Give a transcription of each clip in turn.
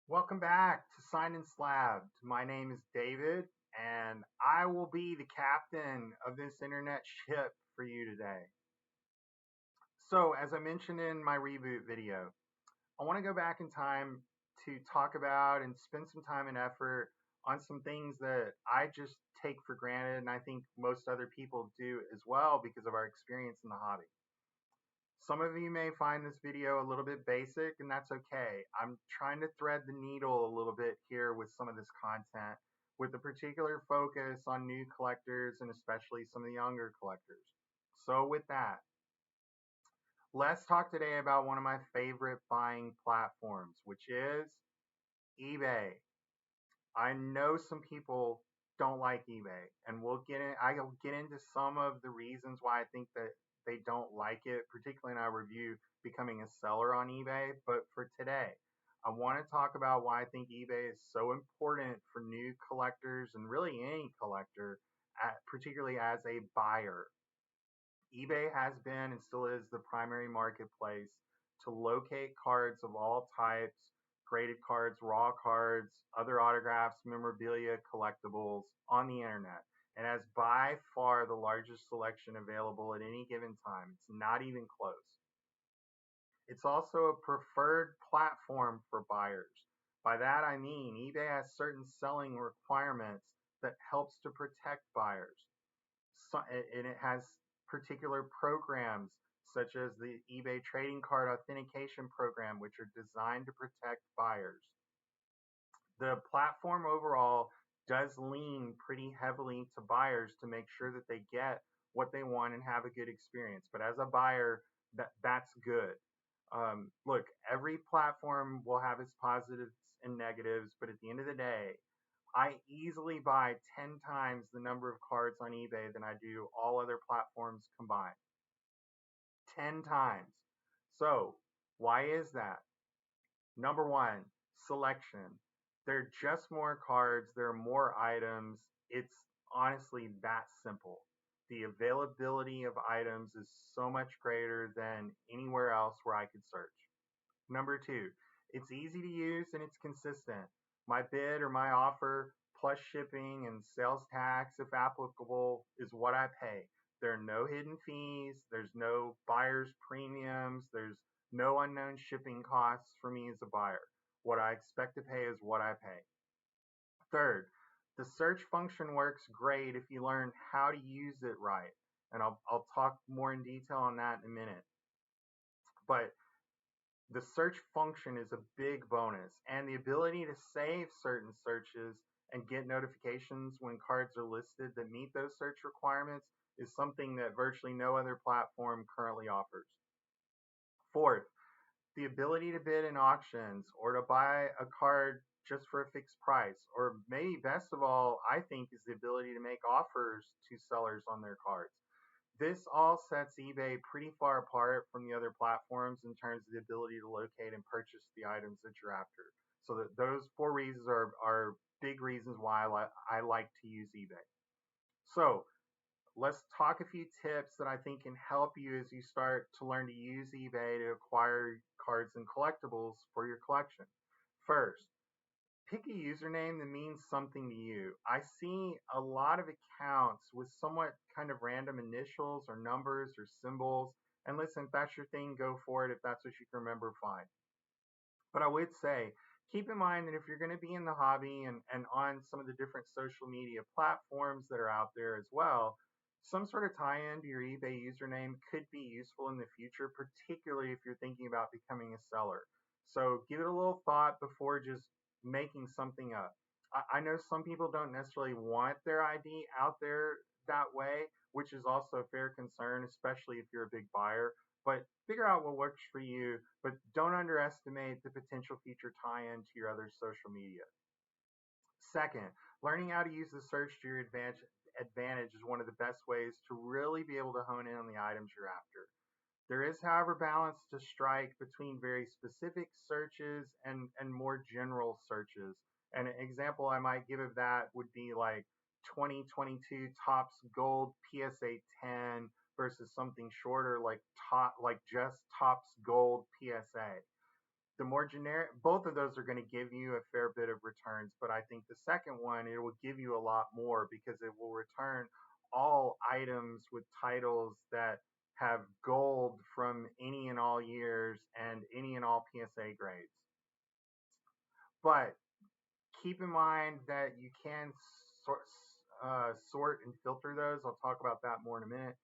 Welcome back to Sign and Slabbed. My name is David, and I will be the captain of this internet ship for you today. So, as I mentioned in my reboot video, I want to go back in time to talk about and spend some time and effort on some things that I just take for granted, and I think most other people do as well because of our experience in the hobby. Some of you may find this video a little bit basic, and that's okay. I'm trying to thread the needle a little bit here with some of this content, with a particular focus on new collectors and especially some of the younger collectors. So, with that, let's talk today about one of my favorite buying platforms, which is eBay. I know some people don't like eBay, and I'll get into some of the reasons why I think that they don't like it, particularly in our review becoming a seller on eBay. But for today, I want to talk about why I think eBay is so important for new collectors and really any collector, particularly as a buyer. eBay has been and still is the primary marketplace to locate cards of all types, graded cards, raw cards, other autographs, memorabilia, collectibles on the internet. It has by far the largest selection available at any given time. It's not even close. It's also a preferred platform for buyers. By that I mean eBay has certain selling requirements that helps to protect buyers. And it has particular programs such as the eBay trading card authentication program, which are designed to protect buyers. The platform overall does lean pretty heavily to buyers to make sure that they get what they want and have a good experience. But as a buyer, that's good. Look, every platform will have its positives and negatives, but at the end of the day, I easily buy 10 times the number of cards on eBay than I do all other platforms combined. 10 times. So, why is that? Number one, selection. There are just more cards, there are more items. It's honestly that simple. The availability of items is so much greater than anywhere else where I could search. Number two, it's easy to use and it's consistent. My bid or my offer plus shipping and sales tax, if applicable, is what I pay. There are no hidden fees, there's no buyer's premiums, there's no unknown shipping costs for me as a buyer. What I expect to pay is what I pay. Third, the search function works great if you learn how to use it right. And I'll talk more in detail on that in a minute. But the search function is a big bonus, and the ability to save certain searches and get notifications when cards are listed that meet those search requirements is something that virtually no other platform currently offers. Fourth, the ability to bid in auctions or to buy a card just for a fixed price, or maybe best of all, I think, is the ability to make offers to sellers on their cards. This all sets eBay pretty far apart from the other platforms in terms of the ability to locate and purchase the items that you're after. So that those four reasons are big reasons why I like to use eBay. So let's talk a few tips that I think can help you as you start to learn to use eBay to acquire cards and collectibles for your collection. First, pick a username that means something to you. I see a lot of accounts with somewhat kind of random initials or numbers or symbols. And listen, if that's your thing, go for it. If that's what you can remember, fine. But I would say, keep in mind that if you're going to be in the hobby and on some of the different social media platforms that are out there as well, some sort of tie-in to your eBay username could be useful in the future, particularly if you're thinking about becoming a seller. So give it a little thought before just making something up. I know some people don't necessarily want their ID out there that way, which is also a fair concern, especially if you're a big buyer. But figure out what works for you, but don't underestimate the potential future tie-in to your other social media. Second, learning how to use the search to your advantage is one of the best ways to really be able to hone in on the items you're after. There is, however, balance to strike between very specific searches and more general searches. An example I might give of that would be like 2022 Topps Gold PSA 10 versus something shorter like just Topps Gold PSA. The more generic, both of those are going to give you a fair bit of returns, but I think the second one, it will give you a lot more because it will return all items with titles that have gold from any and all years and any and all PSA grades. But keep in mind that you can sort, sort and filter those. I'll talk about that more in a minute.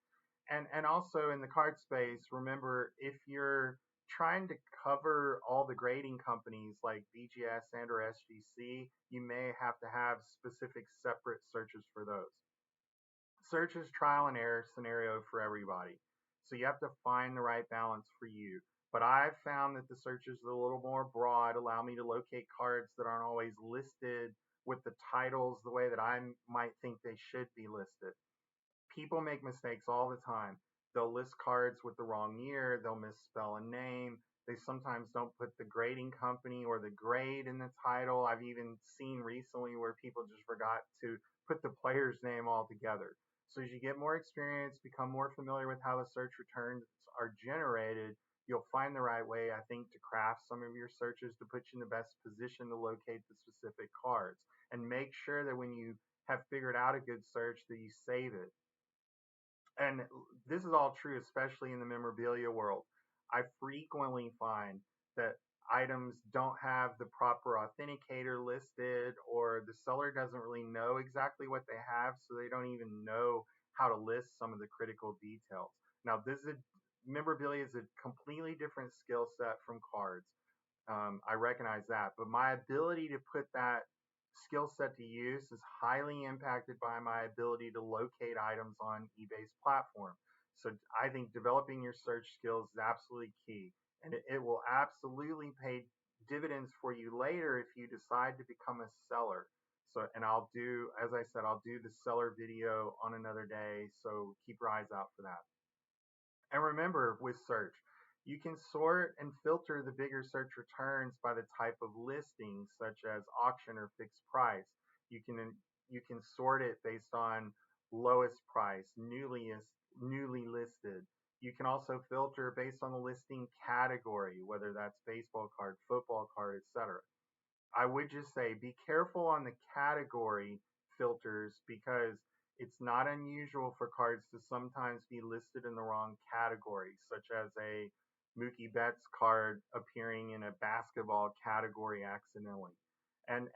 And also in the card space, remember if you're trying to cover all the grading companies like BGS and or SGC, you may have to have specific separate searches for those. Search is trial and error scenario for everybody. So you have to find the right balance for you. But I've found that the searches are a little more broad, allow me to locate cards that aren't always listed with the titles the way that I might think they should be listed. People make mistakes all the time. They'll list cards with the wrong year, they'll misspell a name, they sometimes don't put the grading company or the grade in the title. I've even seen recently where people just forgot to put the player's name altogether. So as you get more experience, become more familiar with how the search returns are generated, you'll find the right way, I think, to craft some of your searches to put you in the best position to locate the specific cards. And make sure that when you have figured out a good search that you save it. And this is all true, especially in the memorabilia world. I frequently find that items don't have the proper authenticator listed, or the seller doesn't really know exactly what they have, so they don't even know how to list some of the critical details. Now, this is memorabilia is a completely different skill set from cards. I recognize that, but my ability to put that skill set to use is highly impacted by my ability to locate items on eBay's platform. So I think developing your search skills is absolutely key, and it will absolutely pay dividends for you later if you decide to become a seller. So, and I'll do, as I said, I'll do the seller video on another day. So keep your eyes out for that. And remember, with search, you can sort and filter the bigger search returns by the type of listing, such as auction or fixed price. You can you can sort it based on lowest price, newly listed. You can also filter based on the listing category, whether that's baseball card, football card, etc. I would just say be careful on the category filters because it's not unusual for cards to sometimes be listed in the wrong category, such as a Mookie Betts card appearing in a basketball category accidentally. And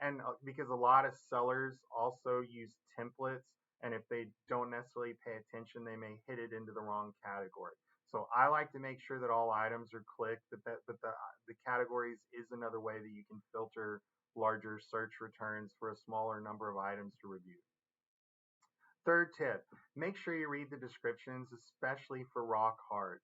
because a lot of sellers also use templates, and if they don't necessarily pay attention, they may hit it into the wrong category. So I like to make sure that all items are clicked, but the categories is another way that you can filter larger search returns for a smaller number of items to review. Third tip, make sure you read the descriptions, especially for raw cards.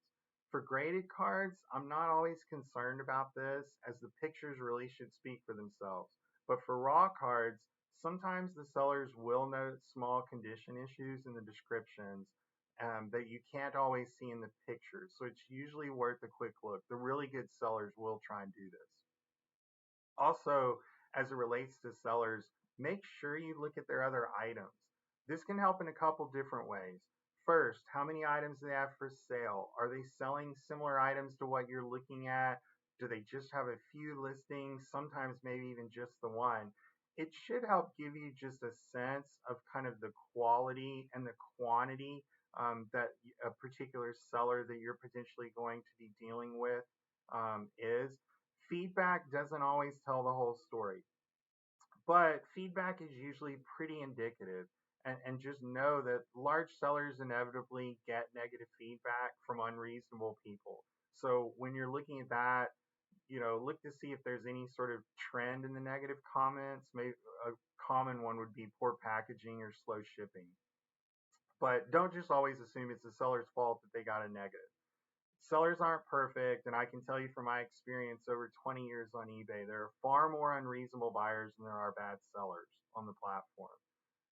For graded cards, I'm not always concerned about this as the pictures really should speak for themselves. But for raw cards, sometimes the sellers will note small condition issues in the descriptions that you can't always see in the pictures. So it's usually worth a quick look. The really good sellers will try and do this. Also, as it relates to sellers, make sure you look at their other items. This can help in a couple different ways. First, how many items do they have for sale? Are they selling similar items to what you're looking at? Do they just have a few listings? Sometimes maybe even just the one. It should help give you just a sense of kind of the quality and the quantity that a particular seller that you're potentially going to be dealing with is. Feedback doesn't always tell the whole story, but feedback is usually pretty indicative. And just know that large sellers inevitably get negative feedback from unreasonable people. So when you're looking at that, look to see if there's any sort of trend in the negative comments. Maybe a common one would be poor packaging or slow shipping. But don't just always assume it's the seller's fault that they got a negative. Sellers aren't perfect, and I can tell you from my experience over 20 years on eBay, there are far more unreasonable buyers than there are bad sellers on the platform.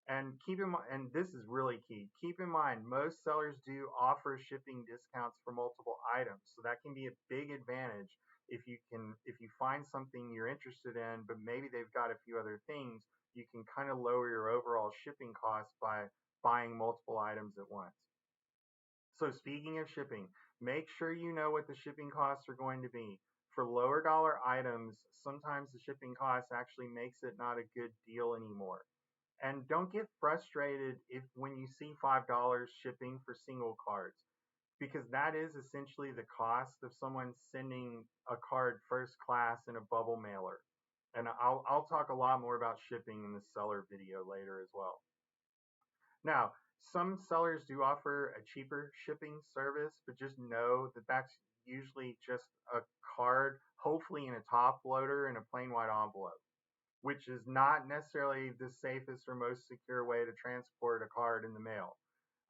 And keep in mind, and this is really key, keep in mind most sellers do offer shipping discounts for multiple items. So that can be a big advantage if you find something you're interested in, but maybe they've got a few other things, you can kind of lower your overall shipping costs by buying multiple items at once. So speaking of shipping, make sure you know what the shipping costs are going to be. for lower dollar items, sometimes the shipping cost actually makes it not a good deal anymore. And don't get frustrated if when you see $5 shipping for single cards, because that is essentially the cost of someone sending a card first class in a bubble mailer. And I'll talk a lot more about shipping in the seller video later as well. Now, some sellers do offer a cheaper shipping service, but just know that that's usually just a card, hopefully in a top loader in a plain white envelope, which is not necessarily the safest or most secure way to transport a card in the mail.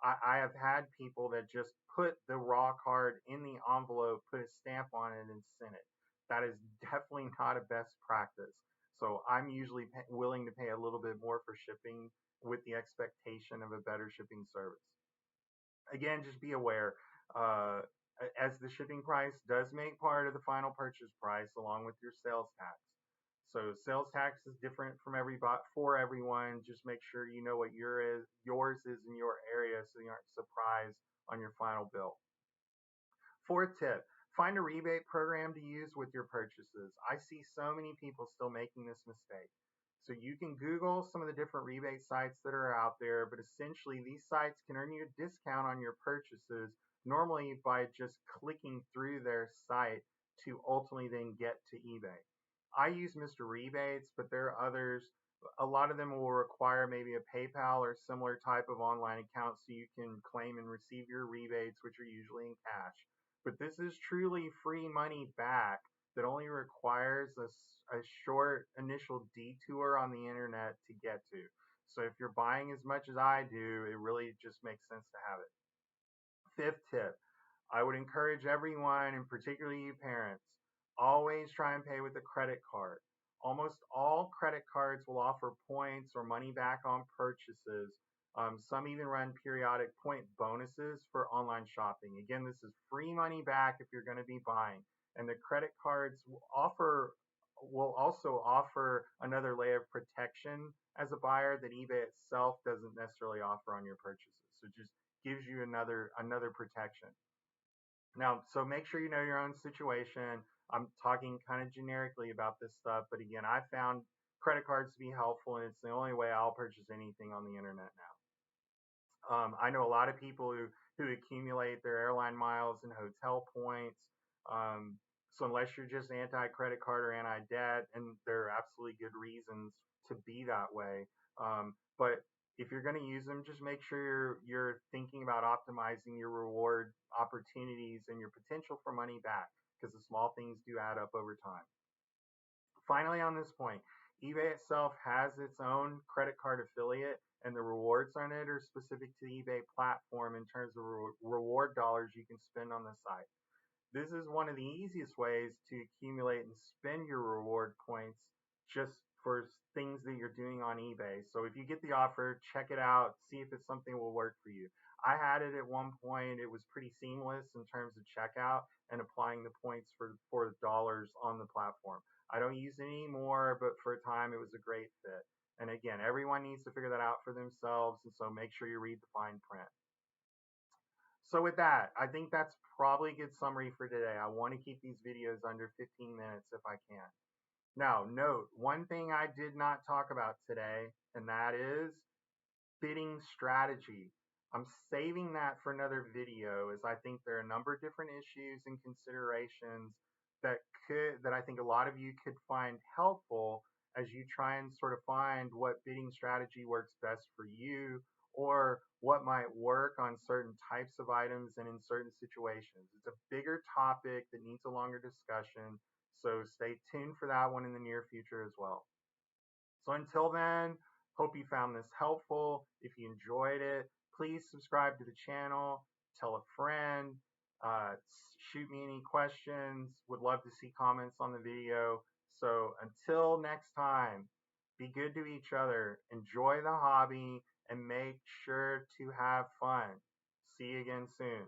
I have had people that just put the raw card in the envelope, put a stamp on it, and send it. That is definitely not a best practice. So I'm usually willing to pay a little bit more for shipping with the expectation of a better shipping service. Again, just be aware, uh, as the shipping price does make part of the final purchase price along with your sales tax. So sales tax is different from for everyone. Just make sure you know what yours is in your area so you aren't surprised on your final bill. Fourth tip, find a rebate program to use with your purchases. I see so many people still making this mistake. So you can Google some of the different rebate sites that are out there, but essentially these sites can earn you a discount on your purchases, normally by just clicking through their site to ultimately then get to eBay. I use Mr. Rebates, but there are others. A lot of them will require maybe a PayPal or similar type of online account so you can claim and receive your rebates, which are usually in cash. But this is truly free money back that only requires a short initial detour on the internet to get to. So if you're buying as much as I do, it really just makes sense to have it. Fifth tip, I would encourage everyone, and particularly you parents, always try and pay with a credit card. Almost all credit cards will offer points or money back on purchases. Some even run periodic point bonuses for online shopping. Again, this is free money back if you're going to be buying. And the credit cards will also offer another layer of protection as a buyer that eBay itself doesn't necessarily offer on your purchases. So just gives you another protection. Now, so make sure you know your own situation. I'm talking kind of generically about this stuff, but again, I found credit cards to be helpful, and it's the only way I'll purchase anything on the internet now. I know a lot of people who accumulate their airline miles and hotel points. So unless you're just anti-credit card or anti-debt, and there are absolutely good reasons to be that way, but if you're going to use them, just make sure you're thinking about optimizing your reward opportunities and your potential for money back, because the small things do add up over time. Finally, on this point, eBay itself has its own credit card affiliate, and the rewards on it are specific to the eBay platform in terms of reward dollars you can spend on the site. This is one of the easiest ways to accumulate and spend your reward points just for things that you're doing on eBay. So if you get the offer, check it out, see if it's something that will work for you. I had it at one point. It was pretty seamless in terms of checkout and applying the points for the dollars on the platform. I don't use it anymore, but for a time it was a great fit. And again, everyone needs to figure that out for themselves, and so make sure you read the fine print. So with that, I think that's probably a good summary for today. I want to keep these videos under 15 minutes if I can. Now, note, one thing I did not talk about today, and that is bidding strategy. I'm saving that for another video, as I think there are a number of different issues and considerations that I think a lot of you could find helpful as you try and sort of find what bidding strategy works best for you, or what might work on certain types of items and in certain situations. It's a bigger topic that needs a longer discussion, so stay tuned for that one in the near future as well. So until then, hope you found this helpful. If you enjoyed it, please subscribe to the channel, tell a friend, uh, shoot me any questions. Would love to see comments on the video. So until next time, be good to each other, enjoy the hobby, and make sure to have fun. See you again soon.